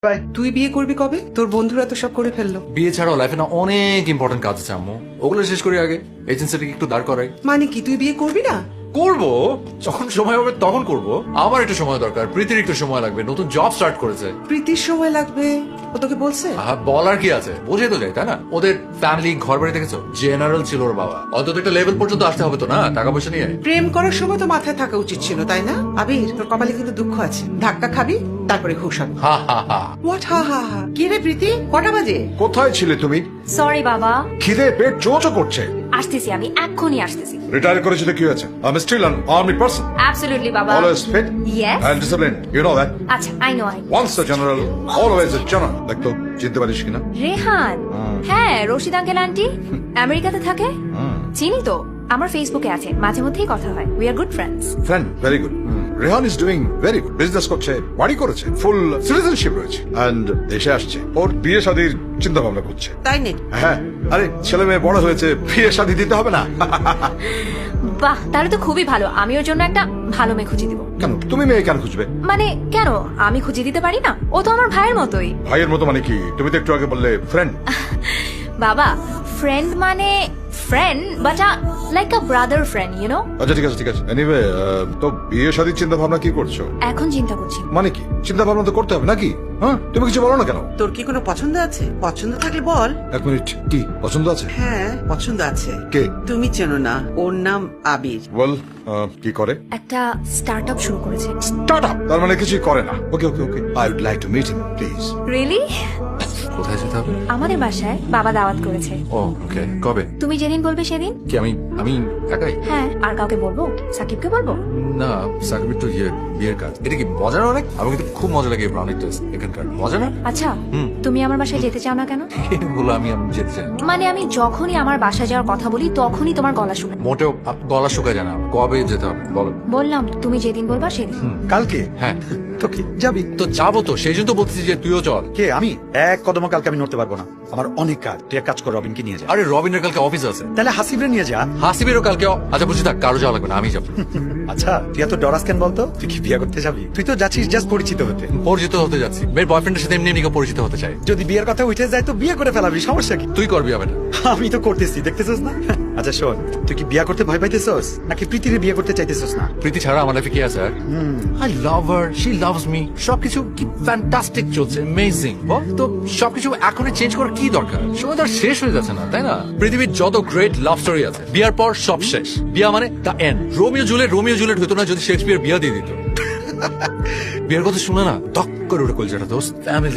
By. তুই বিয়ে করবি কবে? তোর বন্ধুরা তো সব করে ফেললো। বিয়ে ছাড়াও লাইফে না অনেক ইম্পর্টেন্ট কাজ আছে আম্মু, ওগুলো শেষ করি আগে, এজেন্সিটাকে একটু দাঁড় করাই। মানে কি তুই বিয়ে করবি না? করবো, যখন সময় হবে তখন করবো। আমার একটু সময় দরকার, প্রীতির একটু সময় লাগবে, নতুন জব স্টার্ট করেছে। প্রীতির সময় লাগবে ও তোকে বলছে? বলার কি আছে, বোঝে তো যায় তাই না। ওদের ফ্যামিলি ঘর বাড়ি দেখেছো, জেনারেল ছিল ওর বাবা। অন্তত একটা লেভেল পর্যন্ত আসতে হবে তো না, টাকা পয়সা নিয়ে। প্রেম করার সময় তো মাথায় থাকা উচিত ছিল তাই না? আবির, তোর কপালে কিন্তু দুঃখ আছে। ধাক্কা খাবি, তারপরে ঘুষ হবে। হা হা হা। হোয়াট হা হা হা? কি রে প্রীতি, কটা বাজে? কোথায় ছিলে তুমি? সরি বাবা, খিদে পেট চোচো করছে। আসতেছি, আমি এক্ষুনি আসতেছি। রিটায়ার করেছিলে কি হয়েছে? I am still an army person, absolutely বাবা। Always fit Yes. And disciplined, you know that. আচ্ছা, I know. Once a general always a general. দেখতো চিনতে পারিস কিনা? রেহান, হ্যাঁ, রশিদ আঙ্কেল আন্টি আমেরিকাতে থাকে, চিনি তো। আমার ফেসবুকে আছে, মাঝে মধ্যেই কথা হয়। We are good friends. Friend, very good. Rehan is doing very good, business করছে, বাড়ি করেছে, ফুল সিটিজেনশিপ রয়েছে, এন্ড দেশে আসছে। ওর বিয়ে শাদীর চিন্তা ভাবনা করছে। তাই নাকি? হ্যাঁ, আরে ছেলে মেয়ে বড় হয়েছে, বিয়ে শাদী দিতে হবে না। বাহ, তাহলে তো খুবই ভালো। আমি ওর জন্য একটা ভালো মেয়ে খুঁজে দিব। কেন তুমি মেয়ে কেন খুঁজবে? মানে কেন, আমি খুঁজে দিতে পারি না? ও তো আমার ভাইয়ের মতোই। ভাইয়ের মতো মানে কি? তুমি তো একটু আগে বললে ফ্রেন্ড। বাবা, ফ্রেন্ড মানে friend, but like a brother friend, you know. আচ্ছা ঠিক আছে ঠিক আছে। এনিওয়ে, তো বিয়ে শাদীর চিন্তা ভাবনা কি করছো? এখন চিন্তা করছি। মানে কি চিন্তা ভাবনা তো করতে হবে নাকি? হ্যাঁ, তুমি কিছু বলো না কেন? তোর কি কোনো পছন্দ আছে? পছন্দ থাকলে বল। এক মিনিট, কি পছন্দ আছে? হ্যাঁ, পছন্দ আছে। কে? তুমি চেনো না, ওর নাম আবির। বল, কি করে? একটা স্টার্টআপ শুরু করেছে। স্টার্টআপ? তার মানে কিছুই করে না। Okay okay okay, I would like to meet him please. Really? কোথায় যেতে হবে? আমাদের বাসায় বাবা দাওয়াত করেছে। ও ওকে, কবে? তুমি যেদিন বলবে সেদিন। কি আমি আমি একাই? হ্যাঁ, আর কাউকে বলবো? সাকিবকে বলবো? না, সাকিবের তো বিয়ের কাজ। এটা কি মজা না অনেক? আমার কিন্তু খুব মজা লাগে ব্রাউনি টেস্ট এখানকার। মজা না? আচ্ছা, তুমি আমার বাসায় যেতে চাও না কেন? বলো আমি যেতে চাই। মানে আমি যখনই আমার বাসায় যাওয়ার কথা বলি তখনই তোমার গলা শুনে। মোটেও গলা শুকায় জানা। কবে যেতে হবে বলো? বললাম তুমি যেদিন বলবা সেদিন। কালকে? হ্যাঁ তো কি যাবি? তো যাবো তো, সেই জন্য তো বলতেছি যে তুইও চল। কে? আমি এক কদম কালকে আমি নড়তে পারবো না, আমার অনেক কাজ। তুই এক কাজ কর, রবিনকে নিয়ে যা। আরে রবিনের কালকে অফিস আছে। তাহলে হাসিবরে নিয়ে যা। হাসিবেরও কালকে। আচ্ছা বুঝি থাক, কারো যাওয়া লাগবে না, আমি যাবো। আচ্ছা, তুই এত ডরাস কেন বলতো? তুই কি বিয়ে করতে যাবি? তুই তো যাচ্ছিস জাস্ট পরিচিত হতে। পরিচিত হতে যাচ্ছি, মেয়ের বয়ফ্রেন্ডের সাথে এমনি এমনি পরিচিত হতে চাই। যদি বিয়ের কথা উঠে যায় তো বিয়ে করে ফেলাবি, সমস্যা কি? তুই করবি হবে না? আমি তো করতেছি, দেখতেছিস না? আচ্ছা শোন, তুই কি বিয়ে করতে ভয় পাইতেছস নাকি প্রীতিরে বিয়ে করতে চাইতেছস না? প্রীতি ছাড়া আমার লাইফে কি আছে আর? I love her, she loves me. সবকিছু কি ফ্যান্টাস্টিক চলছে, অ্যামেজিং। বল তো, সবকিছু এখনই চেঞ্জ করার কি দরকার? সময় তো আর শেষ হয়ে যাচ্ছে না, তাই না? পৃথিবীর যত গ্রেট লাভ স্টোরি আছে, বিয়ার পর সব শেষ। বিয়া মানে দ্য এন্ড। রোমিও জুলিয়েট হতো না যদি শেক্সপিয়ার বিয়া দিয়ে দিত। বিয়ের কথা শুনে না তক করে উঠে কলজাটা দোস্ত। ফ্যামিলি